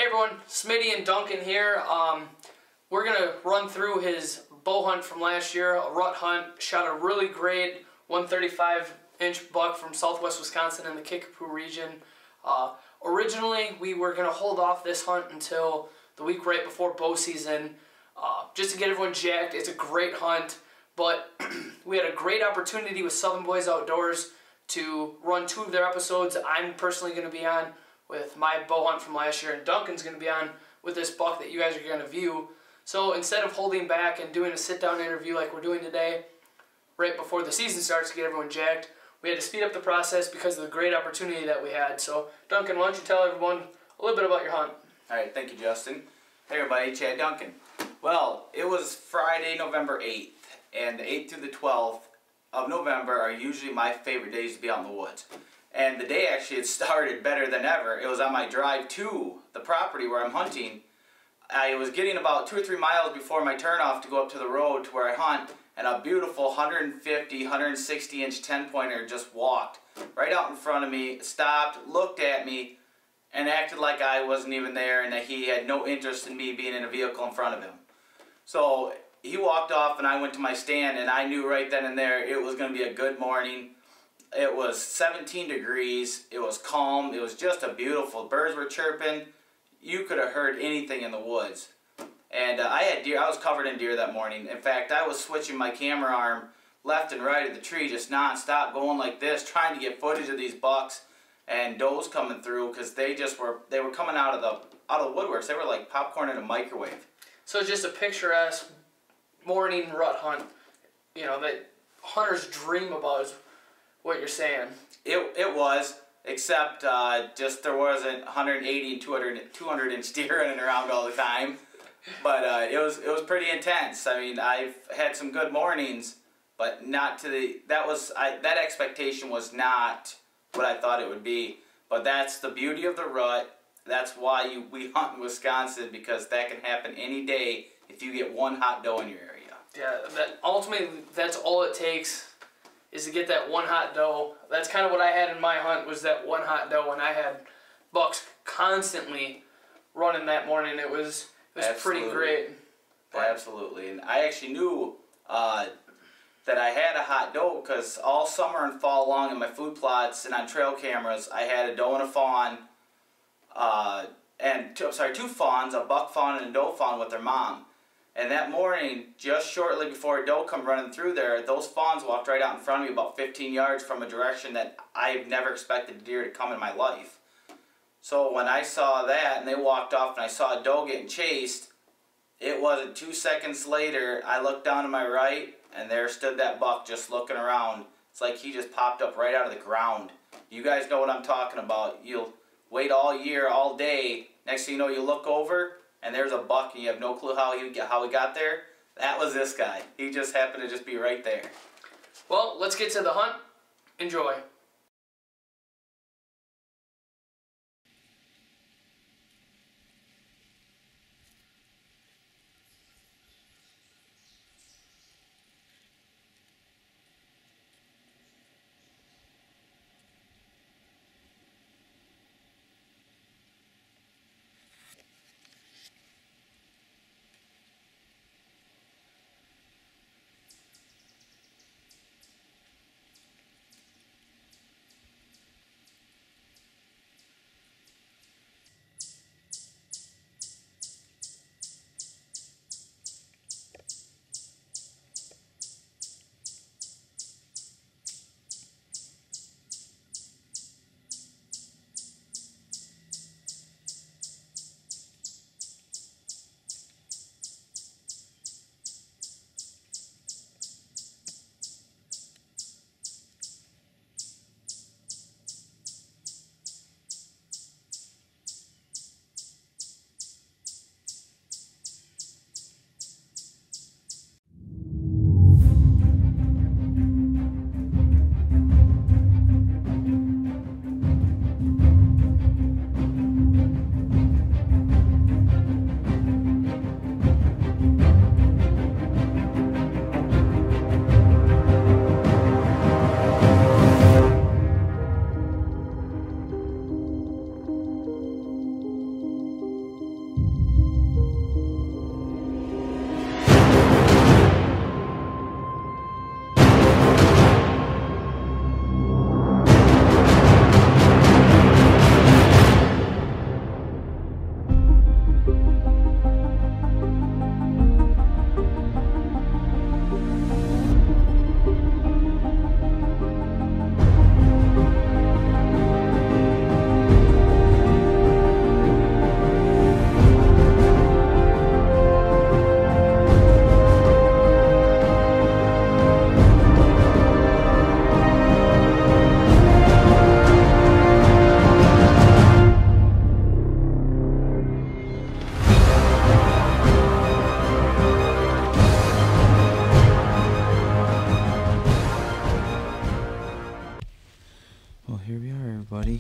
everyone, Smitty and Duncan here. We're going to run through his bow hunt from last year, a rut hunt. Shot a really great 135-inch buck from southwest Wisconsin in the Kickapoo region. Originally, we were going to hold off this hunt until the week right before bow season, just to get everyone jacked. It's a great hunt, but we had a great opportunity with Southern Boys Outdoors to run 2 of their episodes. I'm personally going to be on with my bow hunt from last year, and Duncan's going to be on with this buck that you guys are going to view. So instead of holding back and doing a sit-down interview like we're doing today, right before the season starts to get everyone jacked, we had to speed up the process because of the great opportunity that we had. So Duncan, why don't you tell everyone a little bit about your hunt? All right, thank you, Justin. Hey everybody, Chad Duncan. Well, it was Friday, November 8th, and the 8th through the 12th of November are usually my favorite days to be out in the woods. And the day actually had started better than ever. It was on my drive to the property where I'm hunting. I was getting about 2 or 3 miles before my turnoff to go up to the road to where I hunt, and a beautiful 150, 160-inch 10-pointer just walked right out in front of me, stopped, looked at me, and acted like I wasn't even there and that he had no interest in me being in a vehicle in front of him. So he walked off and I went to my stand, and I knew right then and there it was going to be a good morning. It was 17 degrees, it was calm, it was just a beautiful, birds were chirping, you could have heard anything in the woods. And I had deer, I was covered in deer that morning. In fact, I was switching my camera arm left and right of the tree, just non-stop, going like this, trying to get footage of these bucks and does coming through, because they were coming out of the woodworks. They were like popcorn in a microwave. So it's just a picturesque morning rut hunt, you know, that hunters dream about is what you're saying. It was, except just there wasn't 180 and 200 inch deer running around all the time. But it was pretty intense. I mean, I've had some good mornings, but not to the that expectation was not what I thought it would be. But that's the beauty of the rut. That's why we hunt in Wisconsin, because that can happen any day if you get one hot doe in your area. Yeah, ultimately that's all it takes, is to get that one hot doe. That's kind of what I had in my hunt, was that one hot doe, and I had bucks constantly running that morning. It was pretty great. Absolutely. And I actually knew that I had a hot doe because all summer and fall long in my food plots and on trail cameras, I had a doe and a fawn, two fawns, a buck fawn and a doe fawn with their mom. And that morning, just shortly before a doe come running through there, those fawns walked right out in front of me about 15 yards from a direction that I've never expected a deer to come in my life. So when I saw that and they walked off and I saw a doe getting chased, it wasn't 2 seconds later, I looked down to my right and there stood that buck just looking around. It's like he just popped up right out of the ground. You guys know what I'm talking about. You'll wait all year, all day, next thing you know you look over and there's a buck and you have no clue how he got there. That was this guy. He just happened to just be right there. Well, let's get to the hunt. Enjoy.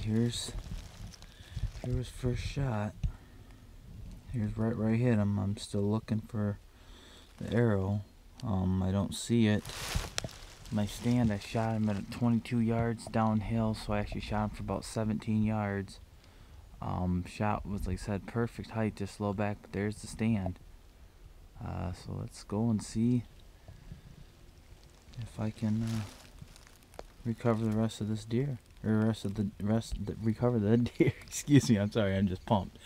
here's his first shot. Here's right where I hit him. I'm still looking for the arrow. I don't see it. My stand, I shot him at 22 yards downhill, so I actually shot him for about 17 yards. Shot was, like I said, perfect height, just low back, but there's the stand. So let's go and see if I can recover the rest of this deer, or recover the deer. Excuse me, I'm sorry, I'm just pumped.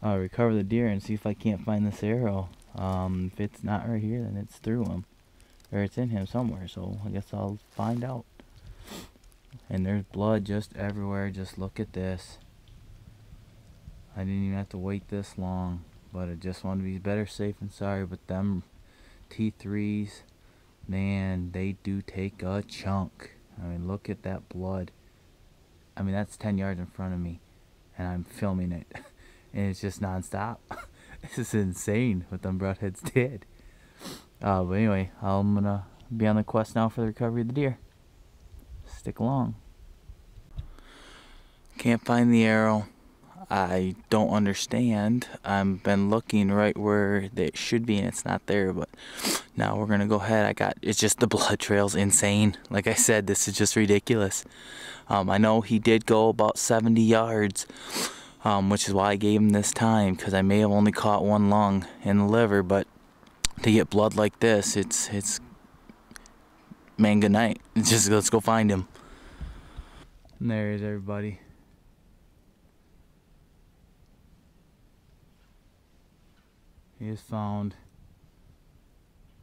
Recover the deer and see if I can't find this arrow. If it's not right here, then it's through him, or it's in him somewhere. So I guess I'll find out. And there's blood just everywhere. Just look at this. I didn't even have to wait this long, but I just want to be better safe than sorry. But them T3s, man, they do take a chunk. I mean, look at that blood. I mean, that's 10 yards in front of me, and I'm filming it, and it's just nonstop. This is insane what them broadheads did. But anyway, I'm gonna be on the quest now for the recovery of the deer. Stick along. Can't find the arrow. I don't understand. I've been looking right where it should be and it's not there, but now we're gonna go ahead. It's just the blood trail's insane. Like I said, this is just ridiculous. I know he did go about 70 yards, which is why I gave him this time, because I may have only caught one lung in the liver, but to get blood like this, it's man, good night. Let's go find him. And there he is, everybody. He is found.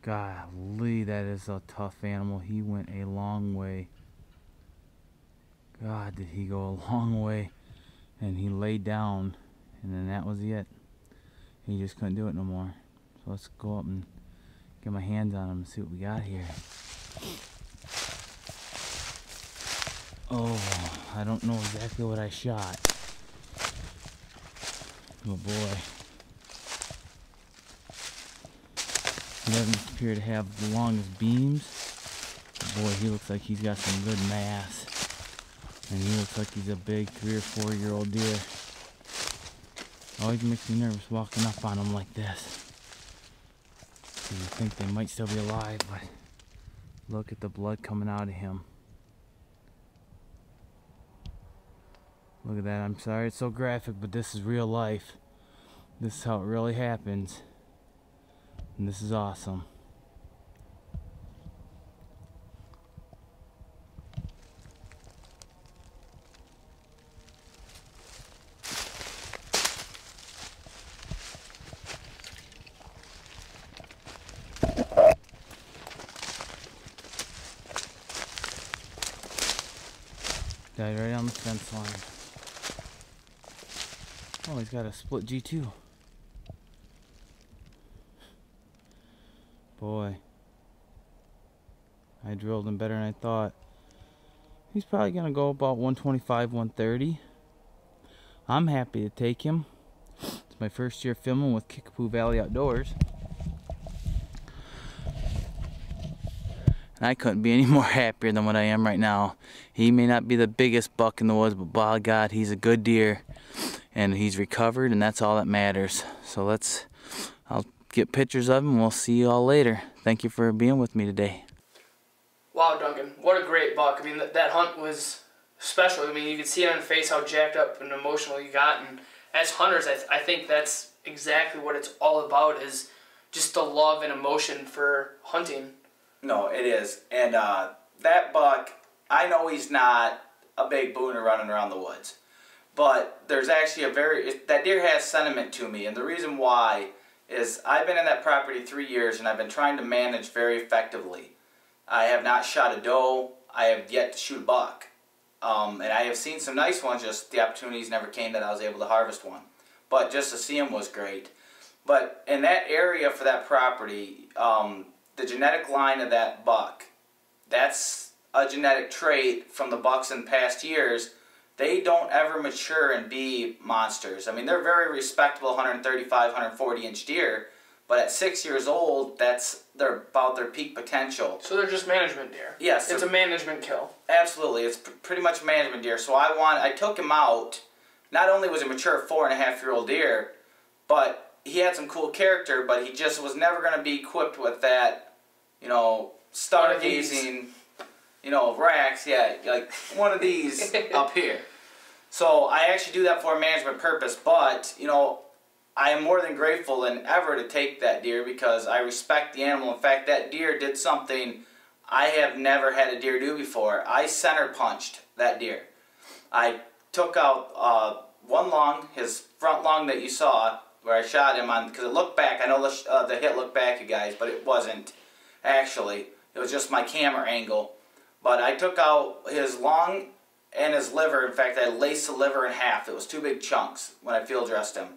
Golly, that is a tough animal. He went a long way. God, did he go a long way. And he laid down, and then that was it. He just couldn't do it no more. So let's go up and get my hands on him and see what we got here. Oh, I don't know exactly what I shot. Oh boy. He doesn't appear to have the longest beams. Boy, he looks like he's got some good mass. And he looks like he's a big 3 or 4 year old deer. Always makes me nervous walking up on them like this. You think they might still be alive, but look at the blood coming out of him. Look at that. I'm sorry it's so graphic, but this is real life. This is how it really happens. And this is awesome. Died right on the fence line. Oh, he's got a split G2. Boy, I drilled him better than I thought. He's probably gonna go about 125, 130. I'm happy to take him. It's my first year filming with Kickapoo Valley Outdoors. And I couldn't be any more happier than what I am right now. He may not be the biggest buck in the woods, but by God, he's a good deer. And he's recovered, and that's all that matters. So I'll get pictures of him, and we'll see you all later. Thank you for being with me today. Wow, Duncan, what a great buck. I mean, that hunt was special. I mean, you could see on his face how jacked up and emotional he got. And as hunters, I think that's exactly what it's all about, is just the love and emotion for hunting. No, it is. And that buck, I know he's not a big booner running around the woods. But there's actually that deer has sentiment to me. And the reason why is I've been in that property 3 years and I've been trying to manage very effectively. I have not shot a doe. I have yet to shoot a buck. And I have seen some nice ones, just the opportunities never came that I was able to harvest one. But just to see them was great. But in that area for that property, the genetic line of that buck, that's a genetic trait from the bucks in past years. They don't ever mature and be monsters. I mean, they're very respectable 135, 140 inch deer, But at 6 years old, they're about their peak potential. So they're just management deer. Yes. It's a management kill. Absolutely. It's pretty much a management deer. So I took him out. Not only was he a mature 4.5-year-old deer, but he had some cool character, but he just was never going to be equipped with that, stargazing, racks. Yeah, like one of these up here. So I actually do that for a management purpose, but, I am more than grateful than ever to take that deer because I respect the animal. In fact, that deer did something I have never had a deer do before. I center punched that deer. I took out one lung, his front lung that you saw, where I shot him on, because it looked back. I know the hit looked back, you guys, but it wasn't actually. It was just my camera angle. But I took out his lung and his liver. In fact, I laced the liver in half. It was 2 big chunks when I field dressed him.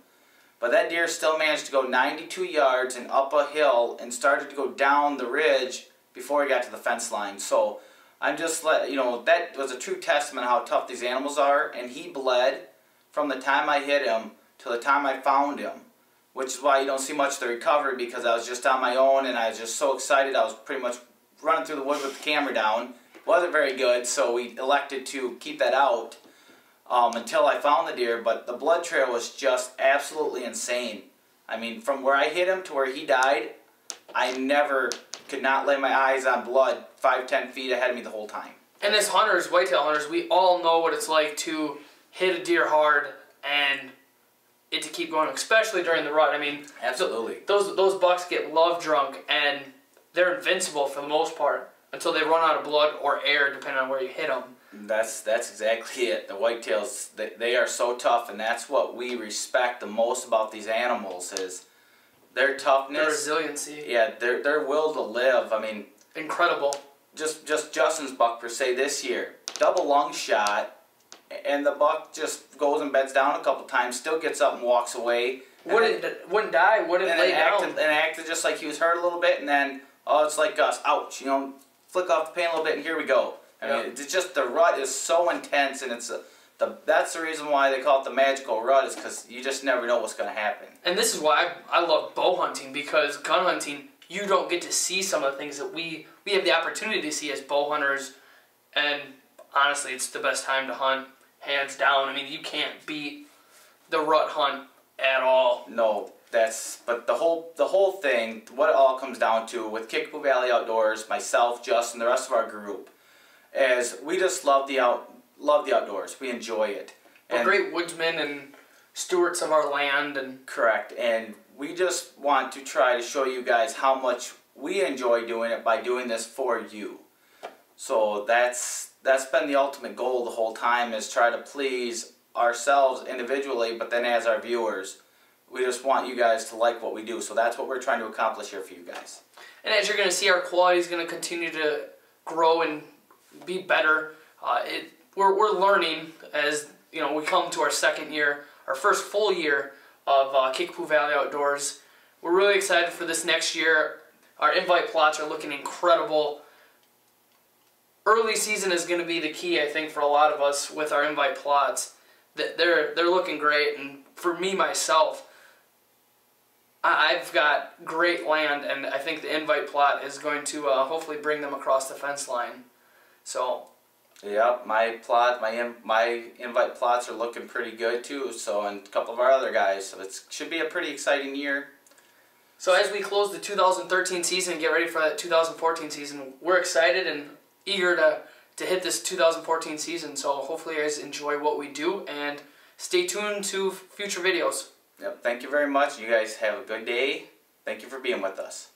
But that deer still managed to go 92 yards and up a hill and started to go down the ridge before he got to the fence line. So I'm just that was a true testament of how tough these animals are. And he bled from the time I hit him to the time I found him, which is why you don't see much of the recovery, because I was just on my own and I was just so excited. I was pretty much running through the woods with the camera down. Wasn't very good, so we elected to keep that out until I found the deer. But the blood trail was just absolutely insane. I mean, from where I hit him to where he died, I never could not lay my eyes on blood 5-10 feet ahead of me the whole time. And as hunters, whitetail hunters, we all know what it's like to hit a deer hard and it to keep going, especially during the rut. I mean, absolutely. Those bucks get love drunk and they're invincible for the most part until they run out of blood or air, depending on where you hit them. That's exactly it. The whitetails, they are so tough, and that's what we respect the most about these animals is their toughness, their resiliency. Yeah, their will to live. I mean, incredible. Just Justin's buck per se this year, double lung shot, and the buck just goes and beds down a couple times, still gets up and walks away. Wouldn't die. Wouldn't lay down. And acted just like he was hurt a little bit, and then it's like us, ouch, flick off the pain a little bit, and here we go. I mean, it's just the rut is so intense, and that's the reason why they call it the magical rut, is because you just never know what's going to happen. And this is why I love bow hunting, because gun hunting, you don't get to see some of the things that we have the opportunity to see as bow hunters, and honestly, it's the best time to hunt, hands down. I mean, you can't beat the rut hunt at all. No, but the whole thing, what it all comes down to with Kickapoo Valley Outdoors, myself, Justin, the rest of our group, is we just love the outdoors. We enjoy it. We're great woodsmen and stewards of our land. Correct. And we just want to try to show you guys how much we enjoy doing it by doing this for you. So that's been the ultimate goal the whole time, is try to please ourselves individually, but then as our viewers, we just want you guys to like what we do. So that's what we're trying to accomplish here for you guys. And as you're going to see, our quality is going to continue to grow and be better. We're learning as we come to our second year, our first full year of Kickapoo Valley Outdoors. We're really excited for this next year. Our invite plots are looking incredible. Early season is going to be the key, I think, for a lot of us with our invite plots. They're looking great, and for me myself, I've got great land, and I think the invite plot is going to hopefully bring them across the fence line. So. Yep, my invite plots are looking pretty good too. So, and a couple of our other guys. So it should be a pretty exciting year. So as we close the 2013 season and get ready for that 2014 season, we're excited and eager to hit this 2014 season. So hopefully you guys enjoy what we do and stay tuned to future videos. Yep, thank you very much. You guys have a good day. Thank you for being with us.